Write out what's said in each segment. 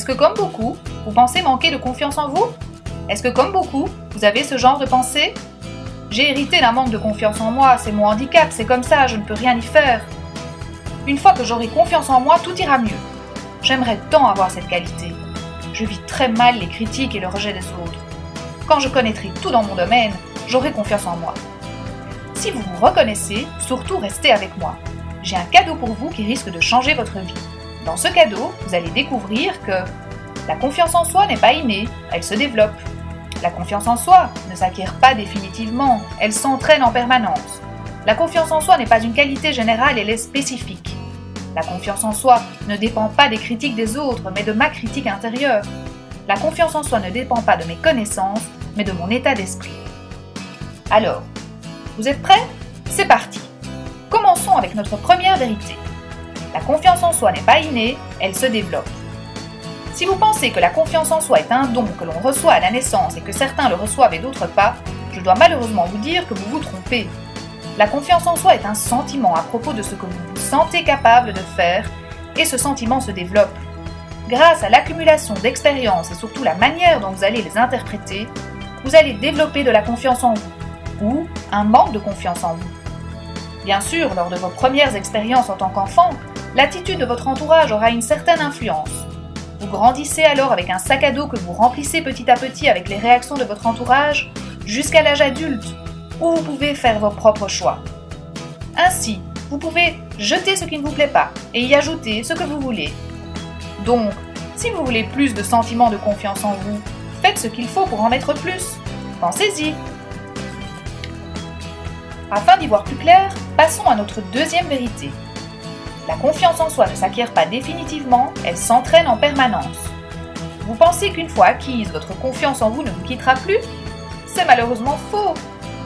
que comme beaucoup, vous pensez manquer de confiance en vous? Est-ce que comme beaucoup, vous avez ce genre de pensée? J'ai hérité d'un manque de confiance en moi, c'est mon handicap, c'est comme ça, je ne peux rien y faire. Une fois que j'aurai confiance en moi, tout ira mieux. J'aimerais tant avoir cette qualité. Je vis très mal les critiques et le rejet des autres. Quand je connaîtrai tout dans mon domaine, j'aurai confiance en moi. Si vous vous reconnaissez, surtout restez avec moi. J'ai un cadeau pour vous qui risque de changer votre vie. Dans ce cadeau, vous allez découvrir que la confiance en soi n'est pas innée, elle se développe. La confiance en soi ne s'acquiert pas définitivement, elle s'entraîne en permanence. La confiance en soi n'est pas une qualité générale, elle est spécifique. La confiance en soi ne dépend pas des critiques des autres, mais de ma critique intérieure. La confiance en soi ne dépend pas de mes connaissances, mais de mon état d'esprit. Alors, vous êtes prêts? C'est parti! Commençons avec notre première vérité. La confiance en soi n'est pas innée, elle se développe. Si vous pensez que la confiance en soi est un don que l'on reçoit à la naissance et que certains le reçoivent et d'autres pas, je dois malheureusement vous dire que vous vous trompez. La confiance en soi est un sentiment à propos de ce que vous vous sentez capable de faire et ce sentiment se développe. Grâce à l'accumulation d'expériences et surtout la manière dont vous allez les interpréter, vous allez développer de la confiance en vous ou un manque de confiance en vous. Bien sûr, lors de vos premières expériences en tant qu'enfant, l'attitude de votre entourage aura une certaine influence. Vous grandissez alors avec un sac à dos que vous remplissez petit à petit avec les réactions de votre entourage jusqu'à l'âge adulte, où vous pouvez faire vos propres choix. Ainsi, vous pouvez jeter ce qui ne vous plaît pas et y ajouter ce que vous voulez. Donc, si vous voulez plus de sentiments de confiance en vous, faites ce qu'il faut pour en mettre plus. Pensez-y. Afin d'y voir plus clair, passons à notre deuxième vérité. La confiance en soi ne s'acquiert pas définitivement, elle s'entraîne en permanence. Vous pensez qu'une fois acquise, votre confiance en vous ne vous quittera plus? C'est malheureusement faux,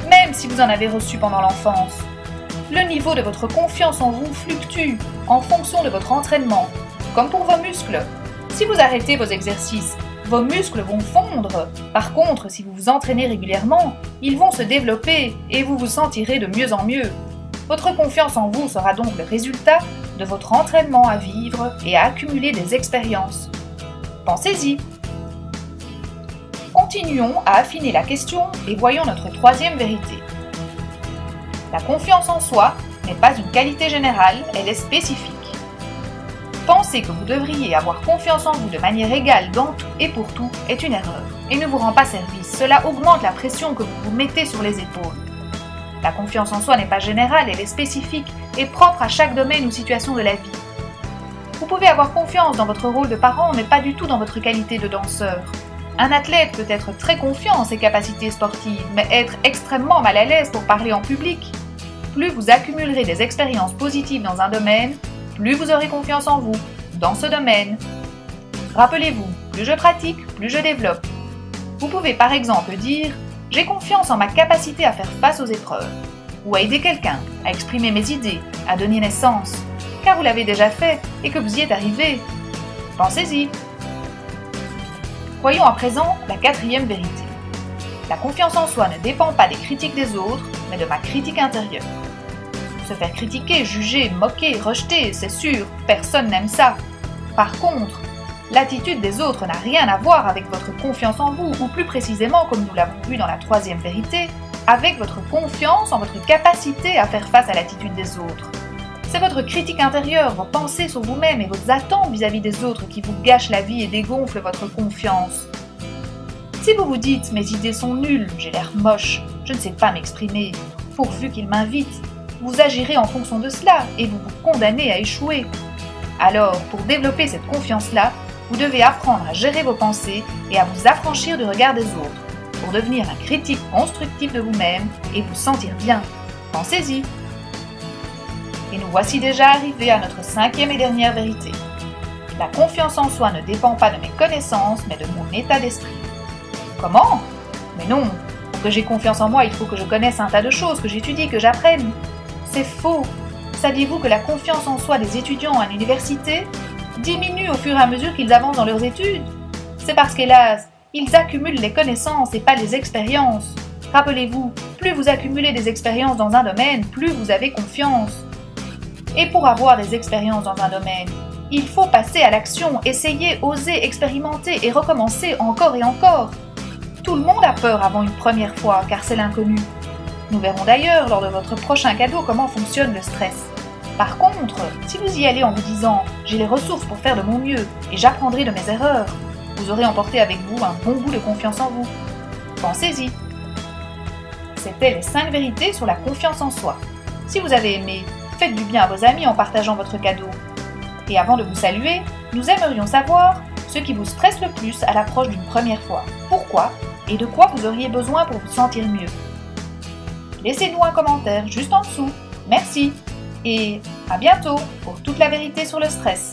même si vous en avez reçu pendant l'enfance. Le niveau de votre confiance en vous fluctue en fonction de votre entraînement, comme pour vos muscles. Si vous arrêtez vos exercices, vos muscles vont fondre. Par contre, si vous vous entraînez régulièrement, ils vont se développer et vous vous sentirez de mieux en mieux. Votre confiance en vous sera donc le résultat de votre entraînement à vivre et à accumuler des expériences. Pensez-y. Continuons à affiner la question et voyons notre troisième vérité. La confiance en soi n'est pas une qualité générale, elle est spécifique. Penser que vous devriez avoir confiance en vous de manière égale dans tout et pour tout est une erreur et ne vous rend pas service. Cela augmente la pression que vous vous mettez sur les épaules. La confiance en soi n'est pas générale, elle est spécifique et propre à chaque domaine ou situation de la vie. Vous pouvez avoir confiance dans votre rôle de parent, mais pas du tout dans votre qualité de danseur. Un athlète peut être très confiant en ses capacités sportives, mais être extrêmement mal à l'aise pour parler en public. Plus vous accumulerez des expériences positives dans un domaine, plus vous aurez confiance en vous, dans ce domaine. Rappelez-vous, plus je pratique, plus je développe. Vous pouvez par exemple dire « J'ai confiance en ma capacité à faire face aux épreuves » ou à aider quelqu'un, à exprimer mes idées, à donner naissance, car vous l'avez déjà fait et que vous y êtes arrivé. Pensez-y. Voyons à présent la quatrième vérité. La confiance en soi ne dépend pas des critiques des autres, mais de ma critique intérieure. Se faire critiquer, juger, moquer, rejeter, c'est sûr, personne n'aime ça. Par contre, l'attitude des autres n'a rien à voir avec votre confiance en vous, ou plus précisément, comme nous l'avons vu dans la troisième vérité, avec votre confiance en votre capacité à faire face à l'attitude des autres. C'est votre critique intérieure, vos pensées sur vous-même et vos attentes vis-à-vis des autres qui vous gâchent la vie et dégonflent votre confiance. Si vous vous dites « mes idées sont nulles, j'ai l'air moche, je ne sais pas m'exprimer », pourvu qu'ils m'invitent, vous agirez en fonction de cela et vous vous condamnez à échouer. Alors, pour développer cette confiance-là, vous devez apprendre à gérer vos pensées et à vous affranchir du regard des autres, pour devenir un critique constructif de vous-même et vous sentir bien. Pensez-y. Et nous voici déjà arrivés à notre cinquième et dernière vérité. La confiance en soi ne dépend pas de mes connaissances, mais de mon état d'esprit. Comment? Mais non, pour que j'ai confiance en moi, il faut que je connaisse un tas de choses, que j'étudie, que j'apprenne. C'est faux. Saviez-vous que la confiance en soi des étudiants à l'université diminue au fur et à mesure qu'ils avancent dans leurs études? C'est parce qu'hélas, ils accumulent les connaissances et pas les expériences. Rappelez-vous, plus vous accumulez des expériences dans un domaine, plus vous avez confiance. Et pour avoir des expériences dans un domaine, Il faut passer à l'action, essayer, oser, expérimenter et recommencer encore et encore. Tout le monde a peur avant une première fois, car c'est l'inconnu. Nous verrons d'ailleurs lors de votre prochain cadeau comment fonctionne le stress. Par contre, si vous y allez en vous disant « j'ai les ressources pour faire de mon mieux et j'apprendrai de mes erreurs », vous aurez emporté avec vous un bon goût de confiance en vous. Pensez-y. C'était les 5 vérités sur la confiance en soi. Si vous avez aimé, faites du bien à vos amis en partageant votre cadeau. Et avant de vous saluer, nous aimerions savoir ce qui vous stresse le plus à l'approche d'une première fois. Pourquoi et de quoi vous auriez besoin pour vous sentir mieux. Laissez-nous un commentaire juste en dessous. Merci et à bientôt pour toute la vérité sur le stress.